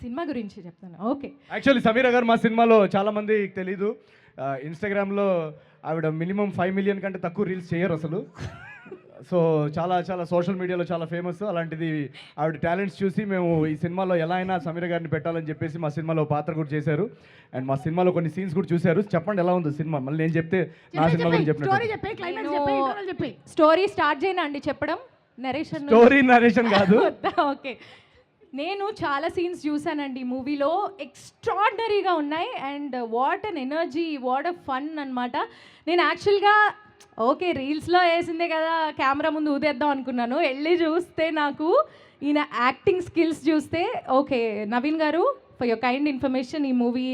Cinema గురించి చెప్తాను. Okay. Actually Sameera గారు మా సినిమాలో చాలా మందికి తెలీదు. ఇన్స్టాగ్రామ్లో ఆవిడ మినిమం 5 మిలియన్ కంటే తక్కువ రీల్స్ చేయరు అసలు. సో చాలా చాలా సోషల్ మీడియాలో చాలా ఫేమస్. అలాంటిది ఆవిడ టాలెంట్స్ చూసి మేము ఈ సినిమాలో ఎలా అయినా సమీర గారిని పెట్టాలని చెప్పేసి మా సినిమాలో పాత్ర కూడా చేశారు. అండ్ మా సినిమాలో కొన్ని సీన్స్ కూడా చూశారు. చెప్పండి ఎలా ఉంది సినిమా? మళ్ళీ నేను చెప్తే నా సినిమా గురించి చెప్పినట్టు. స్టోరీ స్టార్ట్ చేయనా అండి చెప్పడం? నరేషన్ స్టోరీ నరేషన్ కాదు. ఓకే. నేను చాలా సీన్స్ చూసానండి మూవీలో, ఎక్స్ట్రాడినరీగా ఉన్నాయి. And what an energy, what a fun అనమాట. నేను యాక్చువల్గా ఓకే రీల్స్లో వేసిందే కదా కెమెరా ముందు ఊదేద్దాం అనుకున్నాను. వెళ్ళి చూస్తే నాకు ఈయన యాక్టింగ్ స్కిల్స్ చూస్తే ఓకే నవీన్ గారు ఫర్ యువర్ కైండ్ ఇన్ఫర్మేషన్, ఈ మూవీ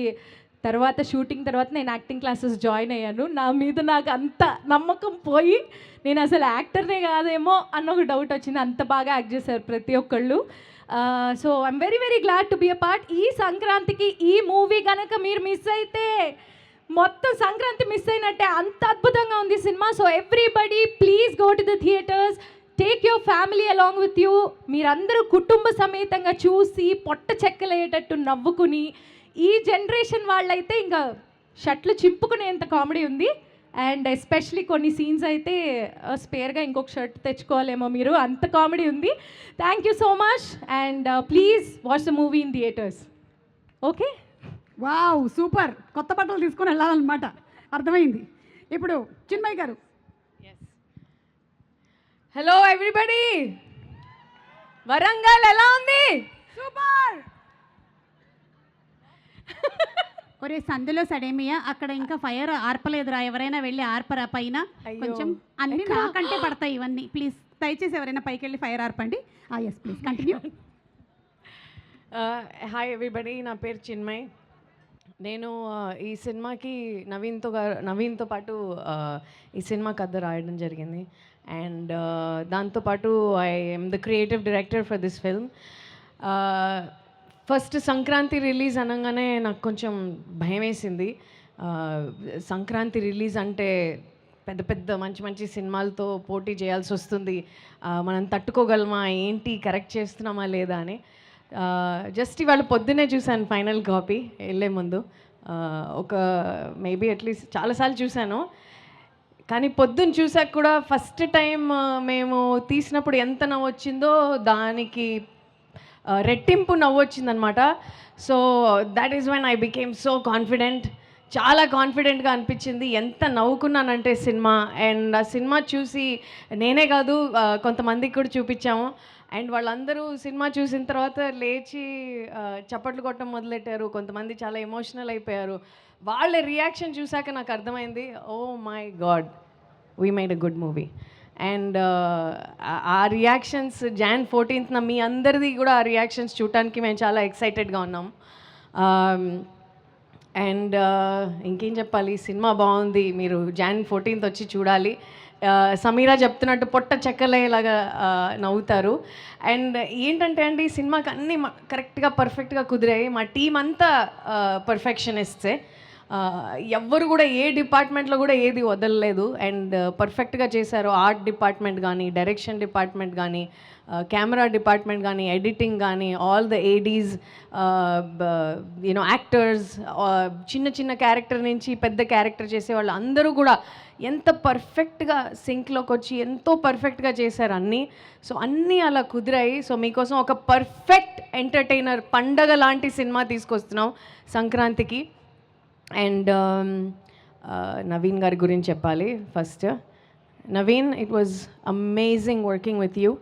తర్వాత షూటింగ్ తర్వాత నేను యాక్టింగ్ క్లాసెస్ జాయిన్ అయ్యాను. నా మీద నాకు అంత నమ్మకం పోయి నేను అసలు యాక్టర్నే కాదేమో అన్న ఒక డౌట్ వచ్చింది. అంత బాగా యాక్ట్ చేశారు ప్రతి ఒక్కళ్ళు. So I'm very very glad to be a part. ఈ సంక్రాంతికి ఈ మూవీ కనుక మీరు మిస్ అయితే మొత్తం సంక్రాంతి మిస్ అయినట్టే, అంత అద్భుతంగా ఉంది cinema. So everybody please go to the theatres, take your family along with you. మీరందరూ కుటుంబ సమేతంగా చూసి పొట్ట చెక్కలయ్యేటట్టు నవ్వుకుని, ఈ జనరేషన్ వాళ్ళైతే ఇంకా షర్ట్లు చింపుకునేంత కామెడీ ఉంది. అండ్ ఎస్పెషలీ కొన్ని సీన్స్ అయితే స్పేర్గా ఇంకొక షర్ట్ తెచ్చుకోవాలేమో మీరు, అంత కామెడీ ఉంది. Thank you so much and please watch the movie in theatres. Okay. Wow super. కొత్త బట్టలు తీసుకొని వెళ్ళాలన్నమాట, అర్థమైంది. ఇప్పుడు చిన్మయ్య గారు. హలో ఎవ్రీబడి, వరంగల్ ఎలా ఉంది? సూపర్. ఒరే సందులో సడేమియా, అక్కడ ఇంకా ఫైర్ ఆర్పలేదురా, ఎవరైనా వెళ్ళి ఆర్పరా పైన కొంచెం. అన్ని నాకంటే పడతాయి ఇవన్నీ. ప్లీజ్ దయచేసి ఎవరైనా పైకి వెళ్ళి ఫైర్ ఆర్పండి. Yes please continue. Hi everybody, నా పేరు చిన్మయ్. నేను ఈ సినిమాకి నవీన్తో పాటు ఈ సినిమా కథ రాయడం జరిగింది. అండ్ దాంతోపాటు I M the creative director for this film. First Sankranti release అనగానే నాకు కొంచెం భయం వేసింది. సంక్రాంతి రిలీజ్ అంటే పెద్ద పెద్ద మంచి మంచి సినిమాలతో పోటీ చేయాల్సి వస్తుంది, మనం తట్టుకోగలమా, ఏంటి కరెక్ట్ చేస్తున్నామా లేదా అని. జస్ట్ ఇవాళ పొద్దున్నే చూశాను ఫైనల్ కాపీ వెళ్ళే ముందు. ఒక మేబీ అట్లీస్ట్ చాలాసార్లు చూశాను, కానీ పొద్దున్న చూసాక కూడా ఫస్ట్ టైం మేము తీసినప్పుడు ఎంత నవ్వు వచ్చిందో దానికి రెట్టింపు నవ్వు వచ్చిందనమాట. So that is when I became so confident. చాలా కాన్ఫిడెంట్గా అనిపించింది. ఎంత నవ్వుకున్నానంటే సినిమా. అండ్ ఆ సినిమా చూసి నేనే కాదు కొంతమందికి కూడా చూపించాము. అండ్ వాళ్ళందరూ సినిమా చూసిన తర్వాత లేచి చప్పట్లు కొట్టడం మొదలెట్టారు. కొంతమంది చాలా ఎమోషనల్ అయిపోయారు. వాళ్ళ రియాక్షన్ చూశాక నాకు అర్థమైంది, oh my God, we made a good movie. And ఆ రియాక్షన్స్ Jan 14th మీ అందరిది కూడా ఆ రియాక్షన్స్ చూడటానికి మేము చాలా ఎక్సైటెడ్గా ఉన్నాం. అండ్ ఇంకేం చెప్పాలి, సినిమా బాగుంది, మీరు Jan 14th వచ్చి చూడాలి. సమీరా చెప్తున్నట్టు పొట్ట చెక్కలేలాగా నవ్వుతారు. అండ్ ఏంటంటే అండి, ఈ సినిమాకి అన్నీ కరెక్ట్గా పర్ఫెక్ట్గా కుదిరాయి. మా టీం అంతా పర్ఫెక్షనిస్ట్సే. ఎవ్వరు కూడా ఏ డిపార్ట్మెంట్లో కూడా ఏది వదలలేదు. అండ్ పర్ఫెక్ట్గా చేశారు. ఆర్ట్ డిపార్ట్మెంట్ కానీ, డైరెక్షన్ డిపార్ట్మెంట్ కానీ, కెమెరా డిపార్ట్మెంట్ కానీ, ఎడిటింగ్ కానీ, all the Aedes, you know actors, చిన్న చిన్న క్యారెక్టర్ నుంచి పెద్ద క్యారెక్టర్ చేసే వాళ్ళు అందరూ కూడా ఎంత పర్ఫెక్ట్గా సింక్లోకి వచ్చి ఎంతో పర్ఫెక్ట్గా చేశారు అన్నీ. సో అన్నీ అలా కుదిరాయి. సో మీకోసం ఒక పర్ఫెక్ట్ ఎంటర్టైనర్ పండగ లాంటి సినిమా తీసుకొస్తున్నాం సంక్రాంతికి. అండ్ నవీన్ గారి గురించి చెప్పాలి first. Naveen, it was amazing working with you,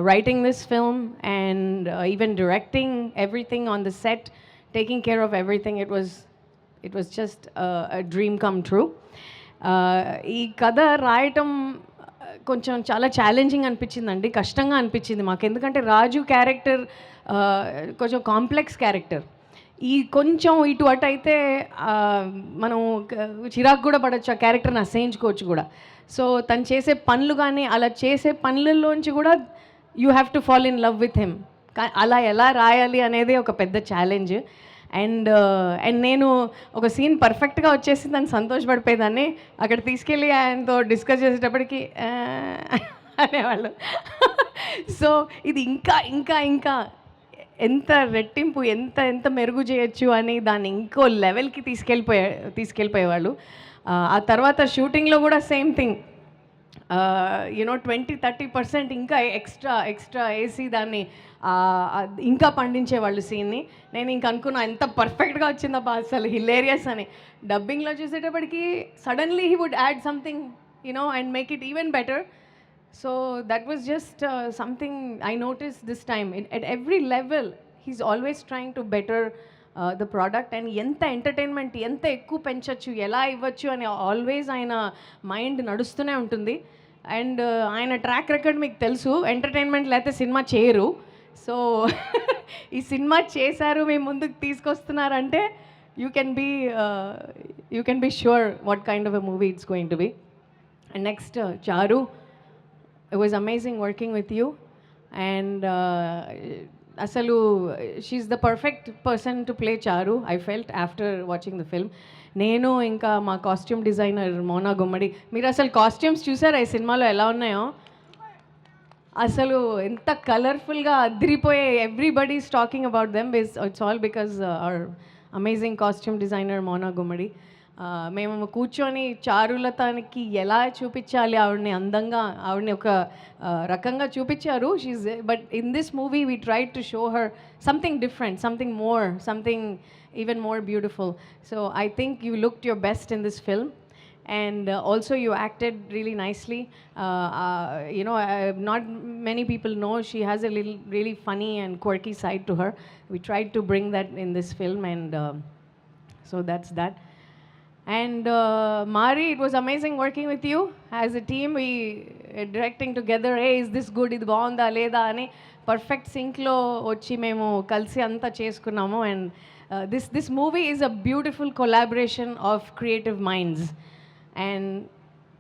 writing this film and even directing everything on the set, taking care of everything. It was just a dream come true. ఈ కథ రాయటం కొంచెం చాలా ఛాలెంజింగ్ అనిపించిందండి, కష్టంగా అనిపించింది మాకు. ఎందుకంటే రాజు క్యారెక్టర్ కొంచెం కాంప్లెక్స్ క్యారెక్టర్. ఈ కొంచెం ఇటు అటు అయితే మనం చిరాకు కూడా పడవచ్చు, ఆ క్యారెక్టర్ని అసహించుకోవచ్చు కూడా. సో తను చేసే పనులు కానీ, అలా చేసే పనులలోంచి కూడా you have to fall in love with him. అలా ఎలా రాయాలి అనేది ఒక పెద్ద ఛాలెంజ్. అండ్ నేను ఒక సీన్ పర్ఫెక్ట్గా వచ్చేసి దాన్ని సంతోషపడిపోయేదాన్ని. అక్కడ తీసుకెళ్ళి ఆయనతో డిస్కస్ చేసేటప్పటికి అనేవాళ్ళు. సో ఇది ఇంకా ఇంకా ఇంకా ఎంత రెట్టింపు ఎంత ఎంత మెరుగు చేయొచ్చు అని దాన్ని ఇంకో లెవెల్కి తీసుకెళ్ళిపోయేవాళ్ళు. ఆ తర్వాత షూటింగ్లో కూడా సేమ్ థింగ్, యూనో 20-30% ఇంకా ఎక్స్ట్రా వేసి దాన్ని ఇంకా పండించేవాళ్ళు సీన్ని. నేను ఇంక అనుకున్నా ఎంత పర్ఫెక్ట్గా వచ్చిందబ్బా అసలు హిలేరియస్ అని. డబ్బింగ్లో చూసేటప్పటికి suddenly he would add something you know and make it even better. So that was just something I noticed this time. At every level, he's always trying to better the product, and enta entertainment enta ekku penchachu ela ivvachu ani always aina mind nadustune untundi. And aina track record meeku telusu, entertainment lete cinema cheyaru. So ee cinema chesaru me munduku teesukostunarante you can be sure what kind of a movie it's going to be. And next, Charu, it was amazing working with you, and asalu she's the perfect person to play Charu, I felt after watching the film. నేను ఇంకా మా costume designer Mona గుమ్మడి, మీరు అసలు costumes చూసారా ఈ సినిమాలో ఎలా ఉన్నాయో? అసలు ఎంత కలర్ఫుల్గా అదిరిపోయే, everybody is talking about them. It's all because our amazing costume designer Mona Gummadi. మేము కూర్చొని చారులతానికి ఎలా చూపించాలి ఆవిడని అందంగా, ఆవిడని ఒక రకంగా చూపించారు. But in this movie we try to show her something different, something more, something even more beautiful. So I think you looked your best in this film. And also you acted really nicely. You know, not many people know she has a little really funny and quirky side to her. We tried to bring that in this film, and so that's that. And Mari, it was amazing working with you. As a team, we directing together. Hey, is this good? Idi baunda leda ani perfect sync lo vachi memo kalsi anta cheskunnamo. And this movie is a beautiful collaboration of creative minds. And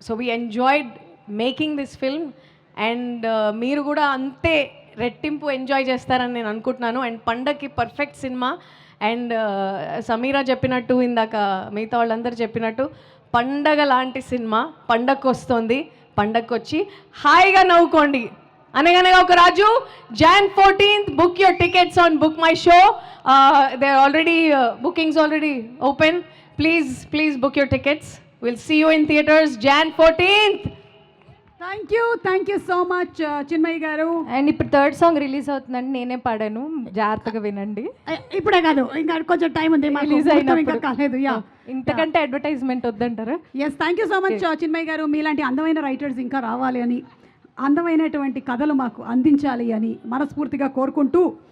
so we enjoyed making this film, and మీరు కూడా అంతే రెట్టింపు enjoy చేస్తారని నేను అనుకుంటున్నాను. And పండగకి perfect cinema. And Sameera చెప్పినట్టు, ఇందాక మిగతా వాళ్ళందరూ చెప్పినట్టు, పండగ లాంటి సినిమా పండగకు వస్తుంది. పండగకు వచ్చి హాయిగా నవ్వుకోండి. అనగనగా ఒక రాజు, Jan 14th, book your tickets on Book My Show. They're already bookings already open. Please book your tickets. We'll see you in theaters Jan 14th. Thank you so much Chinmayi గారు. అండ్ ఇప్పుడు third song release అవుతుందండి, నేనే పాడాను, జాగ్రత్తగా వినండి. ఇప్పుడే కాదు, ఇంకా కొంచెం టైం ఉంది, రిలీజ్ ఇంకా కాలేదు. ఇంతకంటే అడ్వర్టైజ్మెంట్ వద్దంటారా? Yes, thank you so much Chinmayi garu. మీలాంటి అందమైన రైటర్స్ ఇంకా రావాలి అని, అందమైనటువంటి కథలు మాకు అందించాలి అని మనస్ఫూర్తిగా కోరుకుంటూ